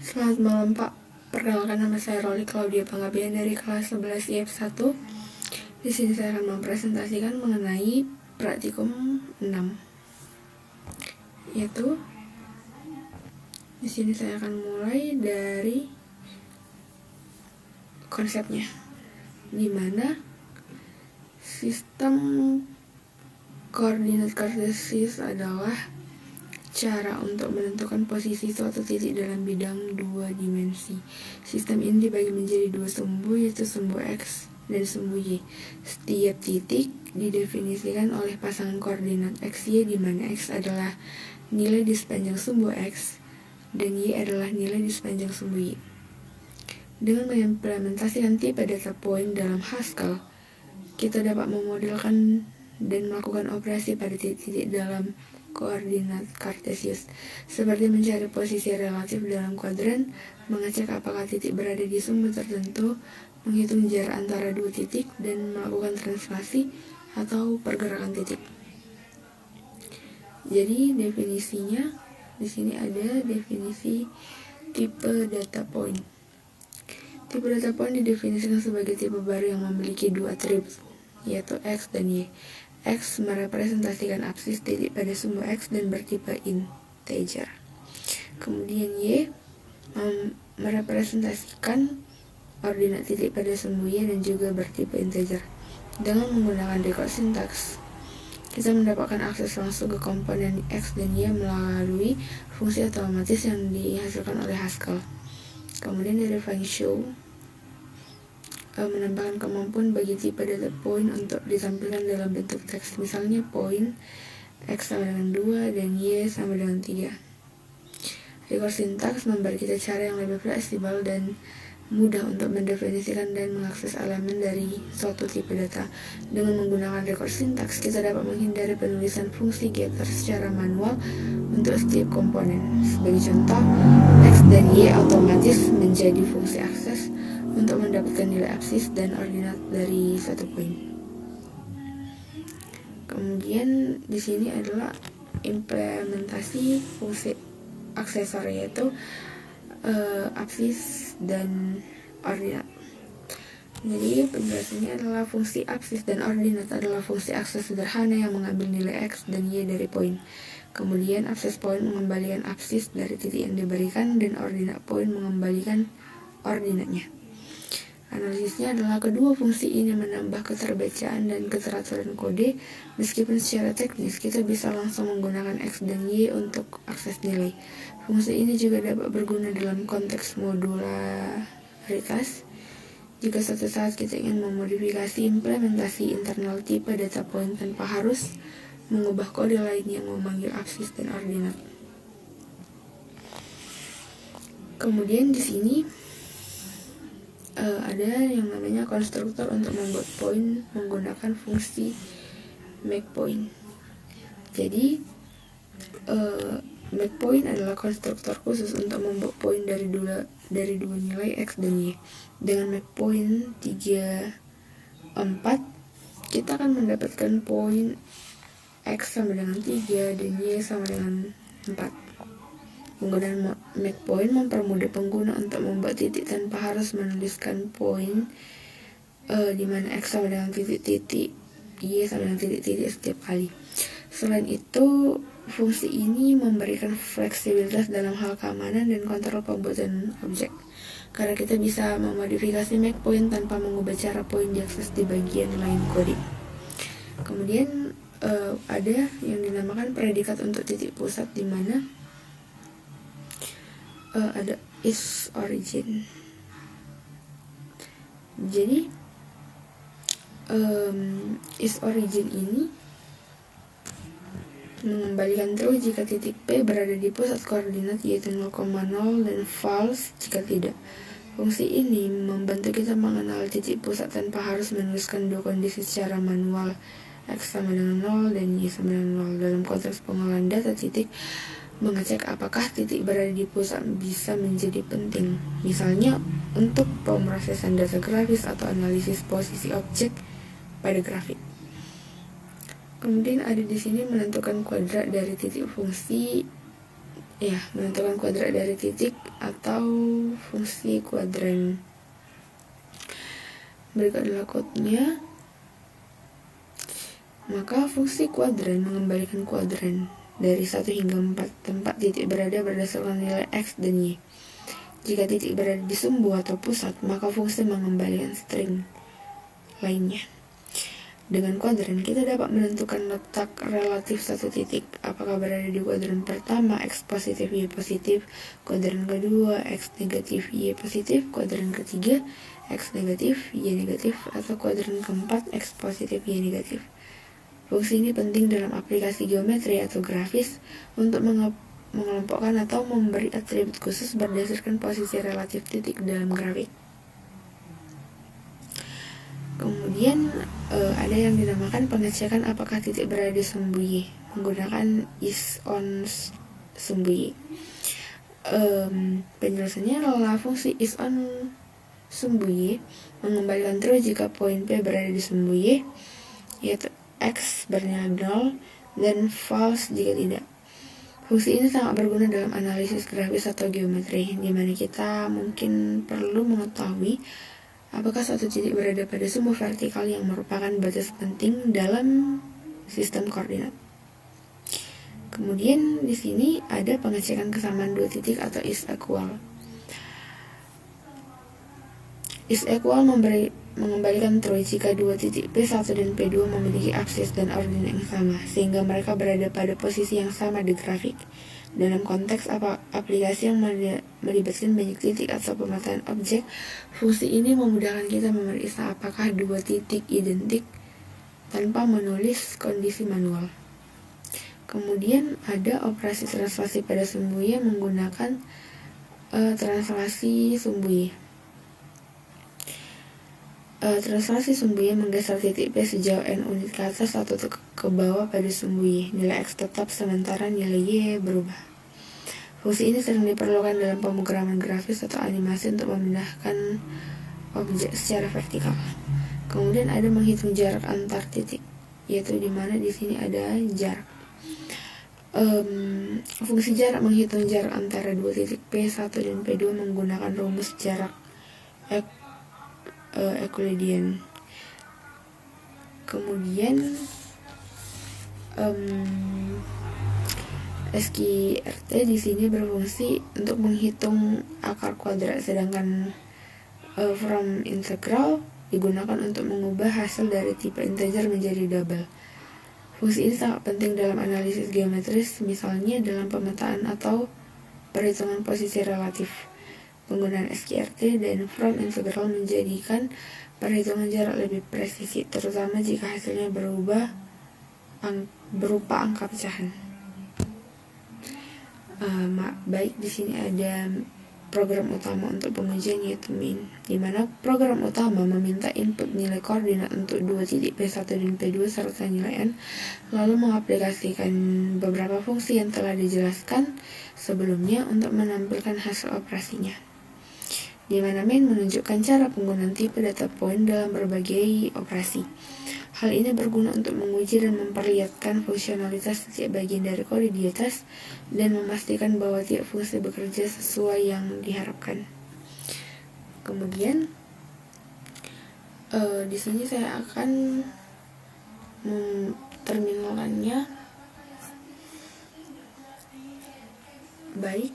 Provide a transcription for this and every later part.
Selamat malam Pak, perkenalkan nama saya Roli Claudia Panggabean dari kelas 11 IF 1. Di sini saya akan mempresentasikan mengenai praktikum 6. Yaitu di sini saya akan mulai dari konsepnya, di mana sistem koordinat kartesius adalah cara untuk menentukan posisi suatu titik dalam bidang 2 dimensi. Sistem ini dibagi menjadi 2 sumbu, yaitu sumbu X dan sumbu Y. Setiap titik didefinisikan oleh pasangan koordinat XY, di mana X adalah nilai di sepanjang sumbu X dan Y adalah nilai di sepanjang sumbu Y. Dengan mengimplementasikan tipe data point dalam Haskell, kita dapat memodelkan dan melakukan operasi pada titik-titik dalam koordinat kartesius, seperti mencari posisi relatif dalam kuadran, mengecek apakah titik berada di sumbu tertentu, menghitung jarak antara dua titik, dan melakukan translasi atau pergerakan titik. Jadi definisinya di sini ada definisi tipe data point. Tipe data point didefinisikan sebagai tipe baru yang memiliki dua atribut, yaitu X dan Y. X merepresentasikan absis titik pada sumbu X dan bertipe integer. Kemudian Y merepresentasikan ordinat titik pada sumbu Y dan juga bertipe integer. Dengan menggunakan record sintaks, kita mendapatkan akses langsung ke komponen X dan Y melalui fungsi otomatis yang dihasilkan oleh Haskell. Kemudian dari function menambahkan kemampuan bagi tipe data point untuk ditampilkan dalam bentuk teks, misalnya point X sama dengan 2 dan Y sama dengan 3. Record sintaks memberi kita cara yang lebih fleksibel dan mudah untuk mendefinisikan dan mengakses elemen dari suatu tipe data. Dengan menggunakan record sintaks, kita dapat menghindari penulisan fungsi getter secara manual untuk setiap komponen. Sebagai contoh, X dan Y otomatis menjadi fungsi akses untuk mendapatkan nilai absis dan ordinat dari suatu poin. Kemudian di sini adalah implementasi fungsi aksesor, yaitu absis dan ordinat. Jadi penjelasannya adalah fungsi absis dan ordinat adalah fungsi akses sederhana yang mengambil nilai X dan Y dari poin. Kemudian absis poin mengembalikan absis dari titik yang diberikan dan ordinat poin mengembalikan ordinatnya. Analisisnya adalah kedua fungsi ini menambah keterbacaan dan keteraturan kode. Meskipun secara teknis kita bisa langsung menggunakan X dan Y untuk akses nilai, fungsi ini juga dapat berguna dalam konteks modularitas. Jika suatu saat kita ingin memodifikasi implementasi internal tipe data point tanpa harus mengubah kode lain yang memanggil absis dan ordinat. Kemudian di sini ada yang namanya konstruktor untuk membuat poin menggunakan fungsi makePoint. Jadi makePoint adalah konstruktor khusus untuk membuat poin dari dua nilai X dan Y. Dengan makePoint 3, 4, kita akan mendapatkan poin X sama dengan 3 dan Y sama dengan 4. Penggunaan makePoint mempermudah pengguna untuk membuat titik tanpa harus menuliskan poin di mana X sama dengan titik-titik, Y sama dengan titik-titik setiap kali. Selain itu, fungsi ini memberikan fleksibilitas dalam hal keamanan dan kontrol pembuatan objek, karena kita bisa memodifikasi makePoint tanpa mengubah cara poin diakses di bagian lain kode. Kemudian ada yang dinamakan predikat untuk titik pusat, di mana ada is origin. Jadi is origin ini mengembalikan true jika titik P berada di pusat koordinat, yaitu 0,0, dan false jika tidak. Fungsi ini membantu kita mengenal titik pusat tanpa harus menuliskan dua kondisi secara manual, X sama dengan 0 dan Y sama dengan 0. Dalam konteks pengolahan data titik, mengecek apakah titik berada di pusat bisa menjadi penting, misalnya untuk pemrosesan data grafis atau analisis posisi objek pada grafik. Kemudian ada di sini menentukan kuadrat dari titik fungsi menentukan kuadrat dari titik atau fungsi kuadran. Berikut adalah kodenya. Maka fungsi kuadran mengembalikan kuadran dari 1 hingga 4 tempat titik berada berdasarkan nilai X dan Y. Jika titik berada di sumbu atau pusat, maka fungsi mengembalikan string lainnya. Dengan kuadran, kita dapat menentukan letak relatif satu titik, apakah berada di kuadran pertama X positif Y positif, kuadran kedua X negatif Y positif, kuadran ketiga X negatif Y negatif, atau kuadran keempat X positif Y negatif. Fungsi ini penting dalam aplikasi geometri atau grafis untuk mengelompokkan atau memberi atribut khusus berdasarkan posisi relatif titik dalam grafik. Kemudian ada yang dinamakan pengecekan apakah titik berada di sumbu Y menggunakan is on sumbu Y. Penjelasannya adalah fungsi is on sumbu Y mengembalikan true jika poin P berada di sumbu Y, yaitu X bernilai 0, dan false jika tidak. Fungsi ini sangat berguna dalam analisis grafis atau geometri, di mana kita mungkin perlu mengetahui apakah suatu titik berada pada sumbu vertikal yang merupakan batas penting dalam sistem koordinat. Kemudian di sini ada pengecekan kesamaan dua titik atau is equal. Is equal mengembalikan true jika dua titik P1 dan P2 memiliki aksis dan ordinat yang sama, sehingga mereka berada pada posisi yang sama di grafik. Dalam konteks aplikasi yang melibatkan banyak titik atau pemetaan objek, fungsi ini memudahkan kita memeriksa apakah dua titik identik tanpa menulis kondisi manual. Kemudian ada operasi translasi pada sumbu Y menggunakan translasi sumbu Y. Translasi sumbu Y menggeser titik P sejauh n unit ke atas atau ke bawah pada sumbu Y. Nilai X tetap sementara nilai Y berubah. Fungsi ini sering diperlukan dalam pemrograman grafis atau animasi untuk memindahkan objek secara vertikal. Kemudian ada menghitung jarak antar titik, yaitu di mana di sini ada jarak. Fungsi jarak menghitung jarak antara dua titik P1 dan P2 menggunakan rumus jarak Euclidean. Kemudian SQRT di sini berfungsi untuk menghitung akar kuadrat, sedangkan from integral digunakan untuk mengubah hasil dari tipe integer menjadi double. Fungsi ini sangat penting dalam analisis geometris, misalnya dalam pemetaan atau perhitungan posisi relatif. Penggunaan SQRT dan from integral menjadikan perhitungan jarak lebih presisi, terutama jika hasilnya berupa angka pecahan. Baik, di sini ada program utama untuk pengujian, yaitu min, di mana program utama meminta input nilai koordinat untuk dua titik P1 dan P2 serta nilai n, lalu mengaplikasikan beberapa fungsi yang telah dijelaskan sebelumnya untuk menampilkan hasil operasinya, di mana min menunjukkan cara penggunaan tipe data point dalam berbagai operasi. Hal ini berguna untuk menguji dan memperlihatkan fungsionalitas setiap bagian dari kode di atas dan memastikan bahwa tiap fungsi bekerja sesuai yang diharapkan. Kemudian di sini saya akan terminalnya. Baik.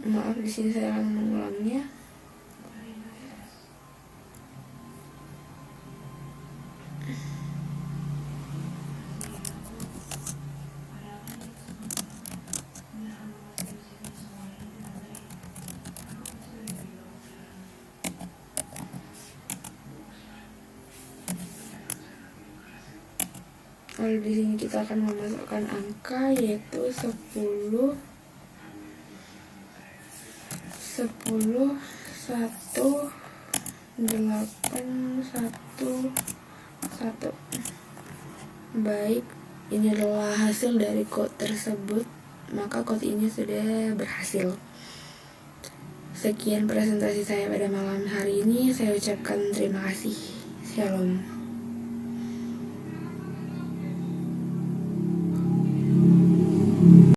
Maaf, di sini saya akan mengulangnya. Lalu di sini kita akan memasukkan angka, yaitu 10, 1, 8, 1, 1. Baik, ini adalah hasil dari code tersebut, maka code ini sudah berhasil. Sekian presentasi saya pada malam hari ini. Saya ucapkan terima kasih. Shalom.